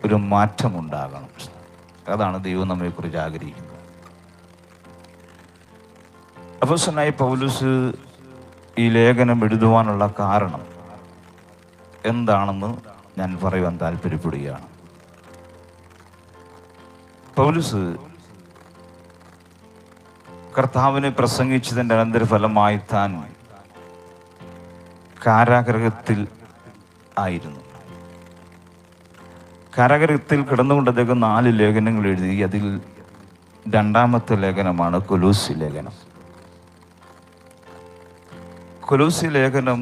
ഒരു മാറ്റമുണ്ടാകണം. അതാണ് ദൈവം നമ്മെക്കുറിച്ച് ആഗ്രഹിക്കുന്നത്. അപ്പോസ്തലനായ പൗലോസ് ഈ ലേഖനം എഴുതുവാനുള്ള കാരണം എന്താണെന്ന് ഞാൻ പറയുവാൻ താല്പര്യപ്പെടുകയാണ്. പൗലോസ് കർത്താവിനെ പ്രസംഗിച്ചതിൻ്റെ അനന്തരഫലമായി താൻ കാരാഗൃഹത്തിൽ ആയിരുന്നു. കാരാഗൃഹത്തിൽ കിടന്നുകൊണ്ട് അദ്ദേഹം 4 ലേഖനങ്ങൾ എഴുതി. അതിൽ രണ്ടാമത്തെ ലേഖനമാണ് കൊലോസ്യ ലേഖനം. കൊലോസ്യ ലേഖനം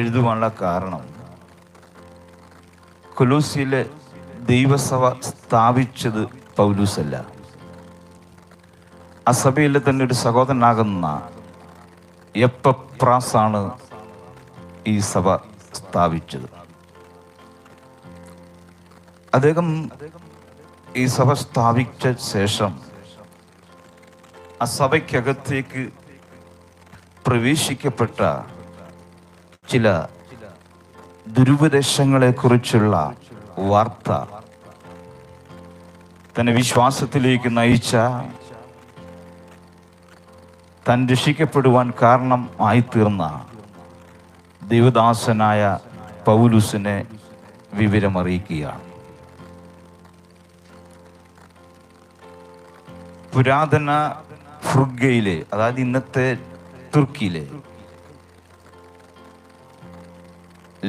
എഴുതുവാനുള്ള കാരണം കൊലോസ്യയിലെ ദൈവസഭ സ്ഥാപിച്ചത് പൗലോസല്ല. ആ സഭയിലെ തന്നെ ഒരു സഹോദരനാകുന്ന എപ്പഫ്രാസാണ് ഈ സഭ സ്ഥാപിച്ചത്. അദ്ദേഹം ഈ സഭ സ്ഥാപിച്ച ശേഷം ആ സഭയ്ക്കകത്തേക്ക് പ്രവേശിക്കപ്പെട്ട ചില ദുരുപദേശങ്ങളെ കുറിച്ചുള്ള വാർത്ത തന്നെ വിശ്വാസത്തിലേക്ക് നയിച്ച, താൻ രക്ഷിക്കപ്പെടുവാൻ കാരണം ആയിത്തീർന്ന ദൈവദാസനായ പൗലോസിനെ വിവരമറിയിക്കുകയാണ്. പുരാതന ഫ്രുഗയിലെ, അതായത് ഇന്നത്തെ തുർക്കിയിലെ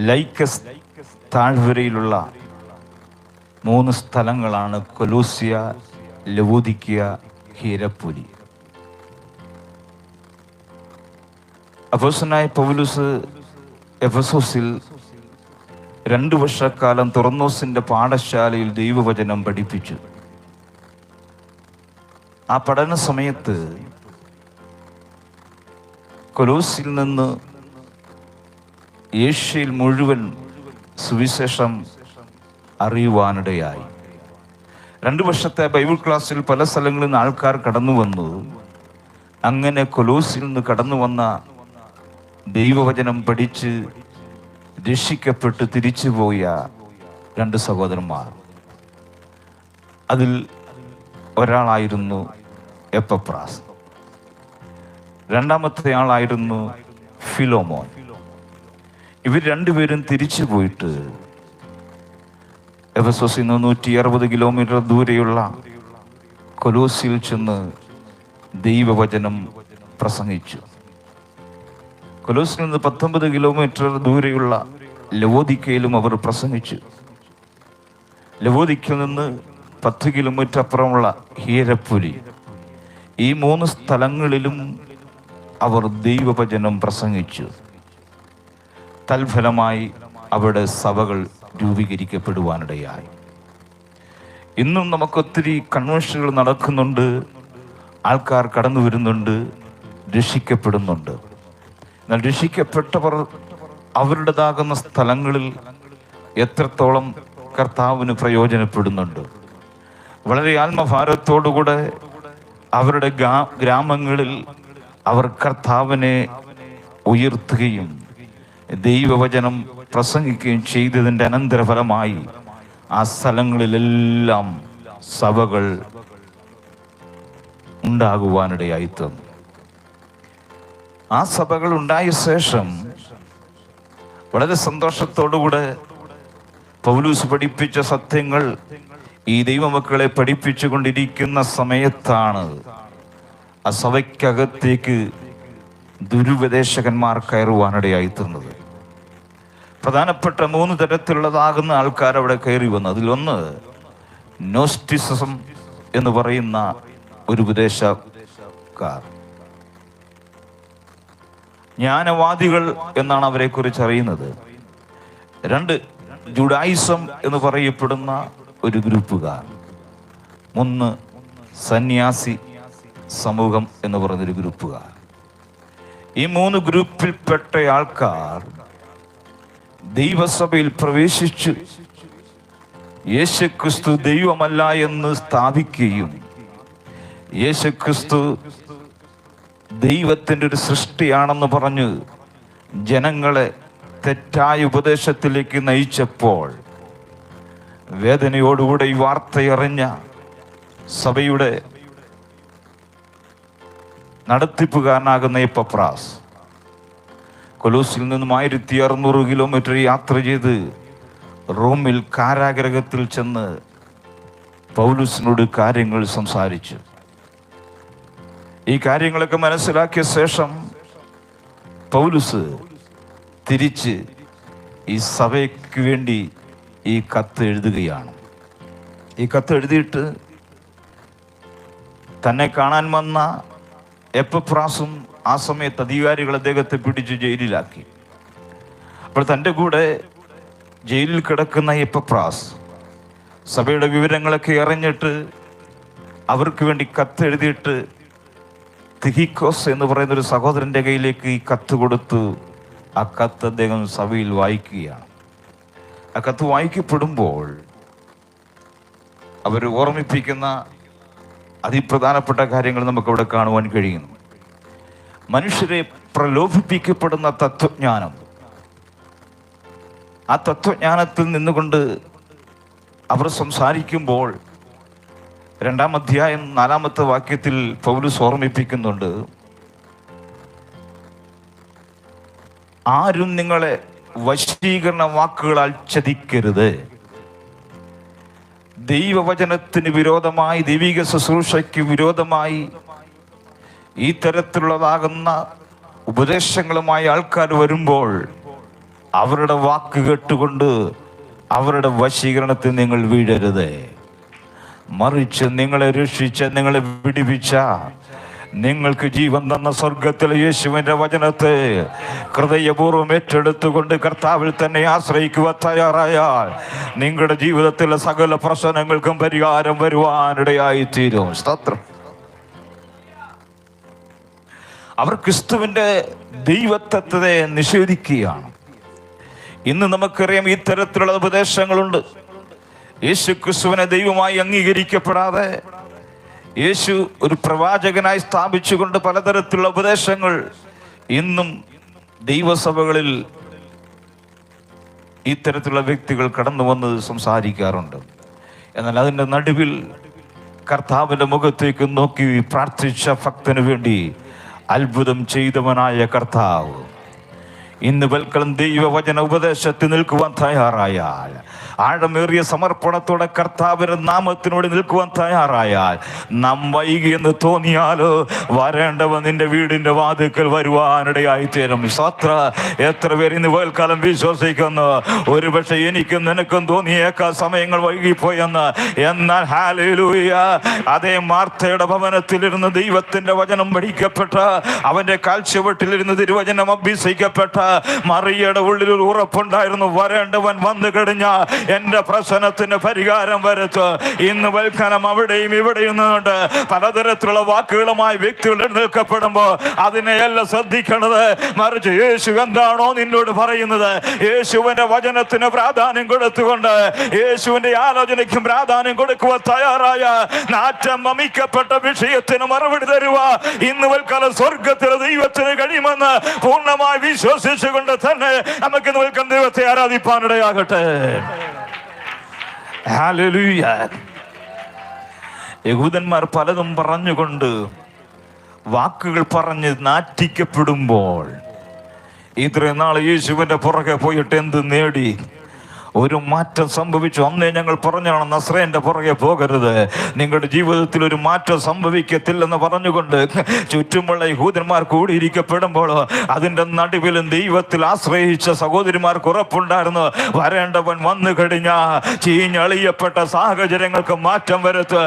ലൈക്കസ് താഴ്വരയിലുള്ള 3 സ്ഥലങ്ങളാണ് കൊലോസ്യ, ലവോദിക്യ, ഹിയരപ്പൊലി. അപ്പോസ്തലനായ പൗലോസ് എഫെസോസിൽ 2 വർഷക്കാലം തുറന്നോസിന്റെ പാഠശാലയിൽ ദൈവവചനം പഠിപ്പിച്ചു. ആ പഠന സമയത്ത് കൊലോസിൽ നിന്ന് ഏഷ്യയിൽ മുഴുവൻ സുവിശേഷം അറിയുവാനിടയായി. 2 വർഷത്തെ ബൈബിൾ ക്ലാസ്സിൽ പല സ്ഥലങ്ങളിൽ നിന്ന് ആൾക്കാർ കടന്നു വന്നു. അങ്ങനെ കൊലോസിൽ നിന്ന് കടന്നു വന്ന ദൈവവചനം പഠിച്ച് രക്ഷിക്കപ്പെട്ട് തിരിച്ചുപോയ 2 സഹോദരന്മാർ, അതിൽ ഒരാളായിരുന്നു എപ്പഫ്രാസ്, രണ്ടാമത്തെ ആളായിരുന്നു ഫിലോമോൻ. ഇവർ 2 പേരും തിരിച്ചു പോയിട്ട് എഫെസോസിൽ നിന്ന് 160 കിലോമീറ്റർ ദൂരെയുള്ള കൊലോസിൽ ചെന്ന് ദൈവവചനം പ്രസംഗിച്ചു. കൊലോസിൽ നിന്ന് 19 കിലോമീറ്റർ ദൂരെയുള്ള ലവോദിക്കയിലും അവർ പ്രസംഗിച്ചു. ലവോദിക്കയിൽ നിന്ന് 10 കിലോമീറ്റർ അപ്പുറമുള്ള ഹിയരപ്പൊലി, ഈ 3 സ്ഥലങ്ങളിലും അവർ ദൈവവചനം പ്രസംഗിച്ചു. തൽഫലമായി അവിടെ സഭകൾ രൂപീകരിക്കപ്പെടുവാനിടയായി. ഇന്നും നമുക്കൊത്തിരി കൺവെൻഷനുകൾ നടക്കുന്നുണ്ട്, ആൾക്കാർ കടന്നു വരുന്നുണ്ട്, രക്ഷിക്കപ്പെടുന്നുണ്ട്. എന്നാൽ രക്ഷിക്കപ്പെട്ടവർ അവരുടേതാകുന്ന സ്ഥലങ്ങളിൽ എത്രത്തോളം കർത്താവിന് പ്രയോജനപ്പെടുന്നുണ്ട്? വളരെ ആത്മഭാരത്തോടുകൂടെ അവരുടെ ഗ്രാമങ്ങളിൽ അവർ കർത്താവിനെ ഉയർത്തുകയും ദൈവവചനം പ്രസംഗിക്കുകയും ചെയ്തതിൻ്റെ അനന്തരഫലമായി ആ സ്ഥലങ്ങളിലെല്ലാം സഭകൾ ഉണ്ടാകുവാനിടയായി തീർന്നു. ആ സഭകൾ ഉണ്ടായ ശേഷം വളരെ സന്തോഷത്തോടുകൂടെ പൗലോസ് പഠിപ്പിച്ച സത്യങ്ങൾ ഈ ദൈവമക്കളെ പഠിപ്പിച്ചു കൊണ്ടിരിക്കുന്ന സമയത്താണ് ആ സഭയ്ക്കകത്തേക്ക് ദുരുപദേശകന്മാർ കയറുവാനിടയായി തീർന്നത്. പ്രധാനപ്പെട്ട 3 തരത്തിലുള്ളതാകുന്ന ആൾക്കാർ അവിടെ കയറി വന്നു. അതിലൊന്ന് നോസ്റ്റിസിസം എന്ന് പറയുന്ന ഒരു ഉപദേശക്കാർ, ജ്ഞാനവാദികൾ എന്നാണ് അവരെ കുറിച്ച് അറിയുന്നത്. 2 ജുഡായിസം എന്ന് പറയപ്പെടുന്ന ഒരു ഗ്രൂപ്പുകാർ. 3 സന്യാസി സമൂഹം എന്ന് പറയുന്നൊരു ഗ്രൂപ്പുകാർ. ഈ 3 ഗ്രൂപ്പിൽപ്പെട്ട ആൾക്കാർ ദൈവസഭയിൽ പ്രവേശിച്ച് യേശുക്രിസ്തു ദൈവമല്ല എന്ന് സ്ഥാപിക്കുകയും യേശുക്രിസ്തു ദൈവത്തിൻ്റെ ഒരു സൃഷ്ടിയാണെന്ന് പറഞ്ഞ് ജനങ്ങളെ തെറ്റായ ഉപദേശത്തിലേക്ക് നയിച്ചപ്പോൾ വേദനയോടുകൂടെ ഈ വാർത്തയറിഞ്ഞ സഭയുടെ നടത്തിപ്പുകാരനാകുന്ന എപ്പഫ്രാസ് കൊലോസിൽ നിന്നും 1600 കിലോമീറ്റർ യാത്ര ചെയ്ത് റോമിൽ കാരാഗ്രഹത്തിൽ ചെന്ന് പൗലുസിനോട് കാര്യങ്ങൾ സംസാരിച്ചു. ഈ കാര്യങ്ങളൊക്കെ മനസ്സിലാക്കിയ ശേഷം പൗലുസ് തിരിച്ച് ഈ സഭയ്ക്ക് വേണ്ടി ഈ കത്ത് എഴുതുകയാണ്. ഈ കത്ത് എഴുതിയിട്ട് തന്നെ കാണാൻ വന്ന എപ്പഫ്രാസും ആ സമയത്ത് അധികാരികൾ അദ്ദേഹത്തെ പിടിച്ച് ജയിലിലാക്കി. അപ്പോൾ തൻ്റെ കൂടെ ജയിലിൽ കിടക്കുന്ന എപ്പഫ്രാസ് സഭയുടെ വിവരങ്ങളൊക്കെ അറിഞ്ഞിട്ട് അവർക്ക് വേണ്ടി കത്ത് എഴുതിയിട്ട് തിഹിക്കോസ് എന്ന് പറയുന്ന ഒരു സഹോദരൻ്റെ കയ്യിലേക്ക് ഈ കത്ത് കൊടുത്തു. ആ കത്ത് അദ്ദേഹം സഭയിൽ വായിക്കുകയാണ്. ആ കത്ത് വായിക്കപ്പെടുമ്പോൾ അവർ ഓർമ്മിപ്പിക്കുന്ന അതിപ്രധാനപ്പെട്ട കാര്യങ്ങൾ നമുക്കവിടെ കാണുവാൻ കഴിയുന്നു. മനുഷ്യരെ പ്രലോഭിപ്പിക്കപ്പെടുന്ന തത്വജ്ഞാനം, ആ തത്വജ്ഞാനത്തിൽ നിന്നുകൊണ്ട് അവർ സംസാരിക്കുമ്പോൾ 2-ാം അധ്യായം 4-ാമത്തെ വാക്യത്തിൽ പൗലോസ് ഓർമ്മിപ്പിക്കുന്നുണ്ട്, ആരും നിങ്ങളെ വശീകരണ വാക്കുകളാൽ ചതിക്കരുത്. ദൈവവചനത്തിന് വിരോധമായി, ദൈവിക ശുശ്രൂഷയ്ക്ക് വിരോധമായി ഈ തരത്തിലുള്ളതാകുന്ന ഉപദേശങ്ങളുമായി ആൾക്കാർ വരുമ്പോൾ അവരുടെ വാക്ക് കേട്ടുകൊണ്ട് അവരുടെ വശീകരണത്തിൽ നിങ്ങൾ വീഴരുത്. മറിച്ച് നിങ്ങളെ രക്ഷിച്ച, നിങ്ങളെ വിടിവിച്ച, നിങ്ങൾക്ക് ജീവൻ തന്ന സ്വർഗത്തിലെ യേശുവിന്റെ വചനത്തെ ഹൃദയപൂർവ്വം ഏറ്റെടുത്തുകൊണ്ട് കർത്താവിൽ തന്നെ ആശ്രയിക്കുവാൻ തയ്യാറായാൽ നിങ്ങളുടെ ജീവിതത്തിലെ സകല പ്രശ്നങ്ങൾക്കും പരിഹാരം വരുവാനിടയായി തീരും. സ്തോത്രം. അവർ ക്രിസ്തുവിന്റെ ദൈവത്വത്തെ നിഷേധിക്കുകയാണ്. ഇന്ന് നമുക്കറിയാം ഈ തരത്തിലുള്ള ഉപദേശങ്ങളുണ്ട്. യേശു ക്രിസ്തുവിനെ ദൈവമായി അംഗീകരിക്കപ്പെടാതെ യേശു ഒരു പ്രവാചകനായി സ്ഥാപിച്ചുകൊണ്ട് പലതരത്തിലുള്ള ഉപദേശങ്ങൾ ഇന്നും ദൈവസഭകളിൽ ഇത്തരത്തിലുള്ള വ്യക്തികൾ കടന്നു വന്ന് സംസാരിക്കാറുണ്ട്. എന്നാൽ അതിൻ്റെ നടുവിൽ കർത്താവിൻ്റെ മുഖത്തേക്ക് നോക്കി പ്രാർത്ഥിച്ച ഭക്തന് വേണ്ടി അത്ഭുതം ചെയ്തവനായ കർത്താവ് ഇന്ന് പൽക്കളം ദൈവവചന ഉപദേശത്തിൽ നിൽക്കുവാൻ തയ്യാറായാൽ, ആഴമേറിയ സമർപ്പണത്തോടെ കർത്താവിന്റെ നാമത്തിനോട് നിൽക്കുവാൻ തയ്യാറായാൽ, നാം വൈകിയെന്ന് തോന്നിയാലോ വരേണ്ടവൻ നിന്റെ വീടിന്റെ വാതിക്കൽ വരുവാനിടയായി തീരും. സ്വത്ര എത്ര പേര് ഇന്ന് പൽക്കാലം വിശ്വസിക്കുന്നു? ഒരുപക്ഷെ എനിക്കും നിനക്കും തോന്നിയേക്കാൾ സമയങ്ങൾ വൈകിപ്പോയെന്ന്. എന്നാൽ ഹല്ലേലൂയ, അതേ മാർത്തയുടെ ഭവനത്തിലിരുന്ന് ദൈവത്തിന്റെ വചനം പഠിക്കപ്പെട്ട, അവന്റെ കാൽച്ചുവട്ടിലിരുന്ന് തിരുവചനം അഭ്യസിക്കപ്പെട്ട മറിയയുടെ ഉള്ളിൽ ഒരു ഉറപ്പുണ്ടായിരുന്നു, വരേണ്ടവൻ വന്നു കഴിഞ്ഞാൽ എന്റെ പ്രശ്നത്തിന് പരിഹാരം വരുത്ത്. ഇന്ന് വൽക്കാലം അവിടെയും ഇവിടെയും നിന്നുകൊണ്ട് പലതരത്തിലുള്ള വാക്കുകളുമായി വ്യക്തികൾ എഴുന്നേൽക്കപ്പെടുമ്പോൾ അതിനെയല്ല ശ്രദ്ധിക്കണത്. മറിച്ച് യേശു എന്താണോ നിന്നോട് പറയുന്നത്, യേശുവിന്റെ വചനത്തിന് പ്രാധാന്യം കൊടുത്തുകൊണ്ട് യേശുവിന്റെ ആലോചനയ്ക്കും പ്രാധാന്യം കൊടുക്കുവാൻ തയ്യാറായ, നാറ്റം വമിക്കപ്പെട്ട വിഷയത്തിന് മറുപടി തരുക ഇന്ന് വൽക്കാലം സ്വർഗത്തിലെ ദൈവത്തിന് കഴിയുമെന്ന് പൂർണ്ണമായി വിശ്വസിച്ചുകൊണ്ട് തന്നെ നമുക്ക് ഇന്ന് വൽക്കാൻ ദൈവത്തെ ആരാധിപ്പാനിടയാകട്ടെ. ഹല്ലേലൂയ. യഹൂദന്മാർ പലതും പറഞ്ഞുകൊണ്ട് വാക്കുകൾ പറഞ്ഞ് നാറ്റിക്കപ്പെടുമ്പോൾ ഇത്രയും നാൾ യേശുവിന്റെ പുറകെ പോയിട്ട് എന്ത് നേടി? ഒരു മാറ്റം സംഭവിച്ചു. അന്നേ ഞങ്ങൾ പറഞ്ഞാണ് നസ്രേന്റെ പുറകെ പോകരുത്, നിങ്ങളുടെ ജീവിതത്തിൽ ഒരു മാറ്റം സംഭവിക്കത്തില്ലെന്ന് പറഞ്ഞുകൊണ്ട് ചുറ്റുമുള്ള യഹൂദന്മാർ കൂടിയിരിക്കപ്പെടുമ്പോൾ അതിൻ്റെ നടുവിലും ദൈവത്തിൽ ആശ്രയിച്ച സഹോദരിമാർക്ക് ഉറപ്പുണ്ടായിരുന്നു, വരേണ്ടവൻ വന്നു കഴിഞ്ഞാൽ ചീഞ്ഞളിയപ്പെട്ട സാഹചര്യങ്ങൾക്ക് മാറ്റം വരുത്ത്.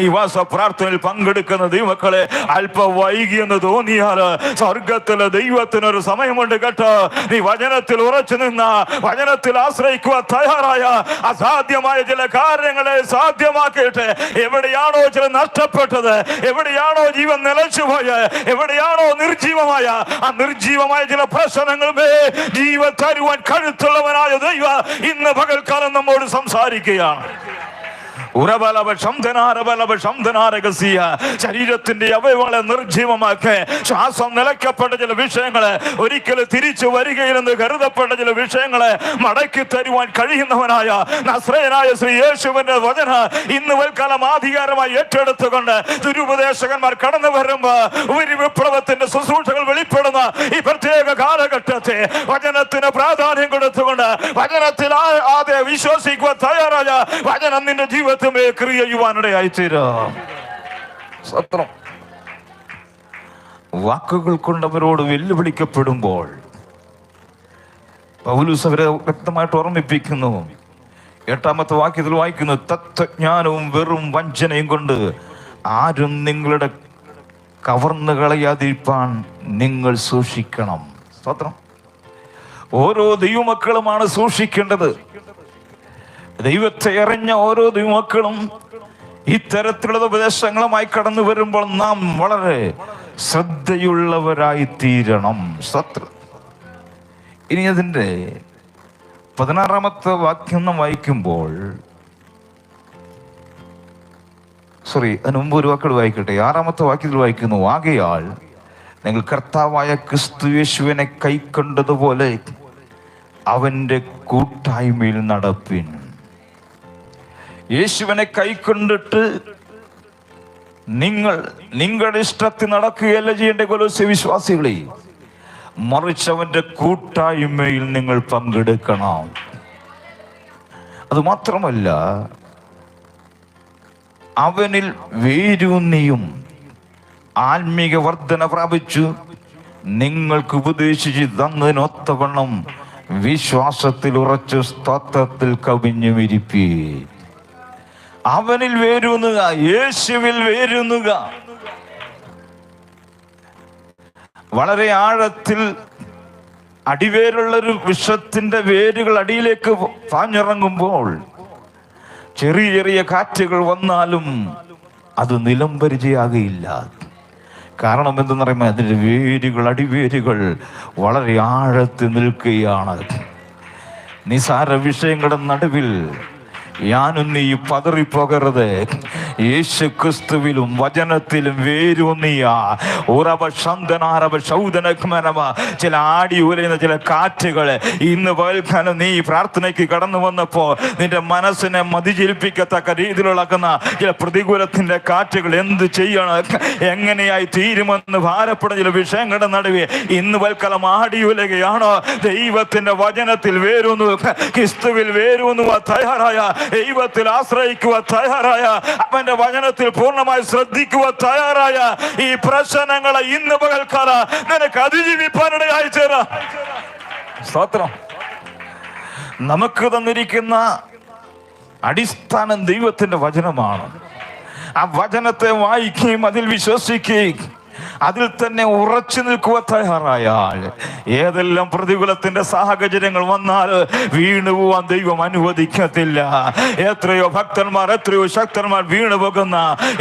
ഈ വാസ പ്രാർത്ഥനയിൽ പങ്കെടുക്കുന്ന ദൈവമക്കളെ, അല്പം വൈകിയെന്ന് തോന്നിയാൽ സ്വർഗത്തിലെ ദൈവത്തിനൊരു സമയമുണ്ട് കേട്ടോ. നീ വചനത്തിൽ ഉറച്ചു നിന്ന, വചനത്തിൽ ആശ്രയിക്കുവാൻ തയ്യാറായ, അസാധ്യമായ ചില കാര്യങ്ങളെ സാധ്യമാക്കിയിട്ട് എവിടെയാണോ ചില നഷ്ടപ്പെട്ടത്, എവിടെയാണോ ജീവൻ നിലച്ചുപോയ, എവിടെയാണോ നിർജീവമായ ആ നിർജീവമായ ചില പ്രശ്നങ്ങളുമേ ജീവൻ തരുവാൻ കഴുത്തുള്ളവനായ ദൈവം ഇന്ന് പകൽക്കാലം നമ്മോട് സംസാരിക്കുകയാണ്. ശരീരത്തിന്റെ അവയവങ്ങളെ നിർജീവമാക്കി ശ്വാസം നിലയ്ക്കപ്പെട്ട ചില വിഷയങ്ങളെ, ഒരിക്കലും തിരിച്ചു വരികയില്ലെന്ന് കരുതപ്പെട്ട ചില വിഷയങ്ങളെ മടക്കി തരുവാൻ കഴിയുന്നവനായ നസ്രയനായ ശ്രീ യേശുവിന്റെ വചന ഇന്ന് വൽക്കാലം ആധികാരമായി ഏറ്റെടുത്തുകൊണ്ട് ദുരുപദേശകന്മാർ കടന്നു വരുമ്പോ ഒരു വിപ്ലവത്തിന്റെ ശുശ്രൂഷകൾ വെളിപ്പെടുന്ന ഈ പ്രത്യേക കാലഘട്ടത്തെ വചനത്തിന് പ്രാധാന്യം കൊടുത്തുകൊണ്ട് വചനത്തിൽ ആദ്യം വിശ്വസിക്കുവാൻ തയ്യാറായ വചനം നിന്റെ ജീവിതത്തിലെ ക്രിയ ചെയ്യുവാനിടയായി തീരും. സത്യം. വാക്കുകൾ കൊണ്ടവരോട് വെല്ലുവിളിക്കപ്പെടുമ്പോൾ പൗലോസ് അവരെ വ്യക്തമായിട്ട് ഓർമ്മിപ്പിക്കുന്നു. 8-ാമത്തെ വാക്യത്തിൽ വായിക്കുന്നു, തത്വജ്ഞാനവും വെറും വഞ്ചനയും കൊണ്ട് ആരും നിങ്ങളുടെ കവർന്നു കളയാതിരിപ്പാൻ നിങ്ങൾ സൂക്ഷിക്കണം. സ്തോത്രം. ഓരോ ദൈവമക്കളുമാണ് സൂക്ഷിക്കേണ്ടത്. ദൈവത്തെ അറിഞ്ഞ ഓരോ ദൈവമക്കളും ഇത്തരത്തിലുള്ള ഉപദേശങ്ങളുമായി കടന്നു വരുമ്പോൾ നാം വളരെ ശ്രദ്ധയുള്ളവരായി തീരണം. സത്യം. ഇനി അതിൻ്റെ 16-ാമത്തെ വാക്യം നാം വായിക്കുമ്പോൾ, അതിന് മുമ്പ് ഒരു വാക്കുകൾ വായിക്കട്ടെ. 6-ാമത്തെ വാക്യത്തിൽ വായിക്കുന്നു, ആകയാൽ നിങ്ങൾ കർത്താവായ ക്രിസ്തു യേശുവിനെ കൈക്കൊണ്ടതുപോലെ അവന്റെ കൂട്ടായ്മയിൽ നടപ്പിൻ. യേശുവിനെ കൈക്കൊണ്ടിട്ട് നിങ്ങൾ നിങ്ങളുടെ ഇഷ്ടത്തിൽ നടക്കുകയല്ല ചെയ്യേണ്ട കൊലോസ്യ വിശ്വാസികളെ, മറിച്ച് അവന്റെ കൂട്ടായ്മയിൽ നിങ്ങൾ പങ്കെടുക്കണം. അത് മാത്രമല്ല, അവനിൽ വേരൂന്നിയും ആത്മീക വർധന പ്രാപിച്ചു നിങ്ങൾക്ക് ഉപദേശിച്ച് തന്നതിനൊത്തവണ്ണം വിശ്വാസത്തിൽ ഉറച്ചു സ്തോത്രത്തിൽ കവിഞ്ഞു ഇരിപ്പീ. അവനിൽ വേരൂന്നുക, യേശുവിൽ വേരൂന്നുക. വളരെ ആഴത്തിൽ അടിവേരുള്ളൊരു വൃക്ഷത്തിന്റെ വേരുകൾ അടിയിലേക്ക് പാഞ്ഞിറങ്ങുമ്പോൾ ചെറിയ ചെറിയ കാറ്റുകൾ വന്നാലും അത് നിലംപരിചയാകയില്ല. കാരണം എന്തെന്ന് പറയുമ്പോൾ അതിൻ്റെ വേരുകൾ, അടിവേരുകൾ വളരെ ആഴത്തിൽ നിൽക്കുകയാണ്. നിസാര വിഷയങ്ങളുടെ നടുവിൽ ഞാനും നീ പതറിപ്പോകരുത്. യേശു ക്രിസ്തുവിലും വചനത്തിലും വേരൂന്നിയ ചില ആടി ഉലയുന്ന ചില കാറ്റുകൾ ഇന്ന് പകൽക്കാലം നീ പ്രാർത്ഥനയ്ക്ക് കടന്നു വന്നപ്പോ നിന്റെ മനസ്സിനെ മതിചലിപ്പിക്കത്തക്ക രീതിയിലുള്ള ചില പ്രതികൂലത്തിന്റെ കാറ്റുകൾ എന്ത് ചെയ്യണം, എങ്ങനെയായി തീരുമെന്ന് ഭാരപ്പെടുന്ന ചില വിഷയങ്ങളുടെ നടുവേ ഇന്ന് പകൽക്കാലം ആടി ഉലയുകയാണോ? ദൈവത്തിന്റെ വചനത്തിൽ വേരൂന്നു, ക്രിസ്തുവിൽ വേരൂന്നുവാൻ തയ്യാറായ, ദൈവത്തിൽ ആശ്രയിക്കുവാൻ തയ്യാറായ, അവന്റെ വചനത്തിൽ പൂർണ്ണമായി ശ്രദ്ധിക്കുവാൻ തയ്യാറായ ഈ പ്രശ്നങ്ങളെ ഇന്ന് പകൽക്കാല നിനക്ക് അതിജീവിപ്പാനിടയായി ചേരാ. സ്തോത്രം. നമുക്ക് തന്നിരിക്കുന്ന അടിസ്ഥാനം ദൈവത്തിന്റെ വചനമാണ്. ആ വചനത്തെ വായിക്കുകയും അതിൽ വിശ്വസിക്കുകയും അതിൽ തന്നെ ഉറച്ചു നിൽക്കുവാൻ തയ്യാറായാൽ ഏതെല്ലാം പ്രതികൂലത്തിന്റെ സാഹചര്യങ്ങൾ വന്നാൽ വീണുപോവാൻ ദൈവം അനുവദിക്കത്തില്ല. എത്രയോ ഭക്തന്മാർ, എത്രയോ ശക്തന്മാർ വീണുപോകുന്ന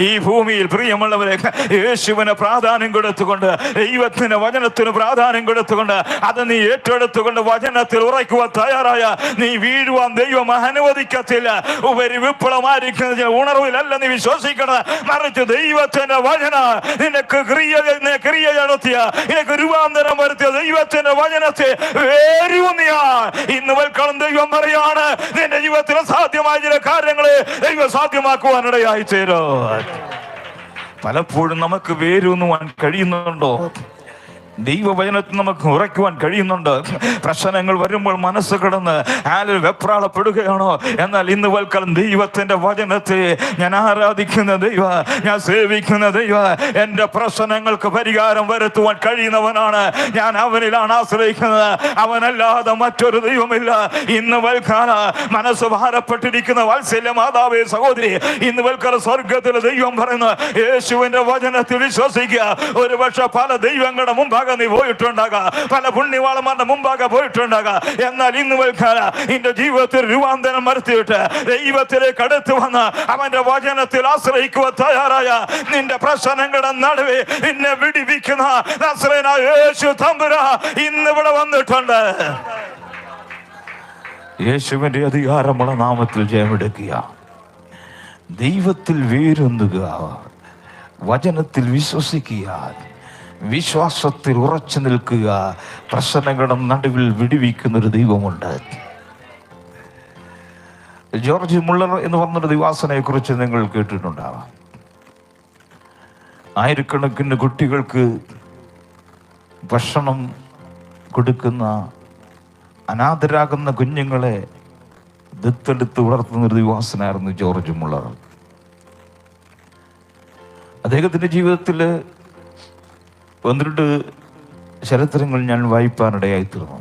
ഈ ഭൂമിയിൽ പ്രിയമുള്ളവരെ, യേശുവിന് പ്രാധാന്യം കൊടുത്തുകൊണ്ട്, ദൈവത്തിന് വചനത്തിന് പ്രാധാന്യം കൊടുത്തുകൊണ്ട്, അത് നീ ഏറ്റെടുത്തുകൊണ്ട് വചനത്തിൽ ഉറയ്ക്കുവാൻ തയ്യാറായ നീ വീഴുവാൻ ദൈവം അനുവദിക്കത്തില്ല. ഉപരി വിപ്ലവമായിരിക്കുന്ന ഉണർവിലല്ല നീ വിശ്വസിക്കണം, മറിച്ച് ദൈവത്തിന്റെ വചന നിനക്ക് ക്രിയ നടത്തിയ, നിനക്ക് രൂപാന്തരം വരുത്തിയ ദൈവത്തിന്റെ വചനത്തെ വേരൂന്നിയ ഇന്ന് വൽക്കാലം ദൈവം പറയാണ്, നിന്റെ ജീവിതത്തിൽ സാധ്യമായ ചില കാര്യങ്ങളെ ദൈവം സാധ്യമാക്കുവാനിടയായി തീരും. പലപ്പോഴും നമുക്ക് വേരൂന്നുവാൻ കഴിയുന്നുണ്ടോ? ദൈവവചനത്തിൽ നമുക്ക് ഉറയ്ക്കുവാൻ കഴിയുന്നുണ്ട്? പ്രശ്നങ്ങൾ വരുമ്പോൾ മനസ്സ് കിടന്ന് ആലിൽ വെപ്രാളപ്പെടുകയാണോ? എന്നാൽ ഇന്ന് വൽക്കാലം ദൈവത്തിന്റെ വചനത്തെ ഞാൻ ആരാധിക്കുന്ന ദൈവ, ഞാൻ സേവിക്കുന്ന ദൈവ, എന്റെ പ്രശ്നങ്ങൾക്ക് പരിഹാരം വരുത്തുവാൻ കഴിയുന്നവനാണ്. ഞാൻ അവനിലാണ് ആശ്രയിക്കുന്നത്, അവനല്ലാതെ മറ്റൊരു ദൈവമില്ല. ഇന്ന് വൽക്കാല മനസ്സ് ഭാരപ്പെട്ടിരിക്കുന്ന വാത്സല്യ മാതാവേ, സഹോദരി, ഇന്ന് വൽക്കാല സ്വർഗത്തിലെ ദൈവം പറയുന്നു, യേശുവിന്റെ വചനത്തിൽ വിശ്വസിക്കുക. ഒരു പക്ഷെ പല ദൈവങ്ങളുടെ മുമ്പാകെ നീ പോയിട്ടുണ്ടാകാം, പല പുണ്യവാളന്മാരുടെ മുമ്പാകെ പോയിട്ടുണ്ടാകാം. എന്നാൽ ഇന്ന് വൽക്കാല നിന്റെ ജീവിതത്തിൽ രൂപാന്തരം വരുത്തിയിട്ട് ദൈവത്തിലേക്ക് അടുത്ത് വന്ന് അവന്റെ വചനത്തിൽ ആശ്രയിക്കുവാൻ തയ്യാറായ നിന്റെ പ്രശ്നങ്ങളുടെ നടുവേ നിന്നെ വിടിവിക്കുന്ന നസ്രയനായ യേശു തമ്പുരാൻ ഇന്ന് ഇവിടെ വന്നിട്ടുണ്ട്. യേശുവിന്റെ അധികാരമുള്ള നാമത്തിൽ ജയമെടുക്കുക. ദൈവത്തിൽ വേരൊന്നുക, വചനത്തിൽ വിശ്വസിക്കുക, വിശ്വാസത്തിൽ ഉറച്ചു നിൽക്കുക. പ്രശ്നങ്ങളുടെ നടുവിൽ വിടുവിക്കുന്നൊരു ദൈവമുണ്ട്. ജോർജ് മുള്ളർ എന്ന് പറഞ്ഞൊരു ദിവാസനെ കുറിച്ച് നിങ്ങൾ കേട്ടിട്ടുണ്ടാവാം. ആയിരക്കണക്കിന് കുട്ടികൾക്ക് ഭക്ഷണം കൊടുക്കുന്ന, അനാഥരാകുന്ന കുഞ്ഞുങ്ങളെ ദത്തെടുത്ത് വളർത്തുന്നൊരു ദിവാസനായിരുന്നു ജോർജ് മുള്ളർ. അദ്ദേഹത്തിൻ്റെ ജീവിതത്തിൽ 12 ചരിത്രങ്ങൾ ഞാൻ വായിപ്പാനിടയായിത്തീർന്നു.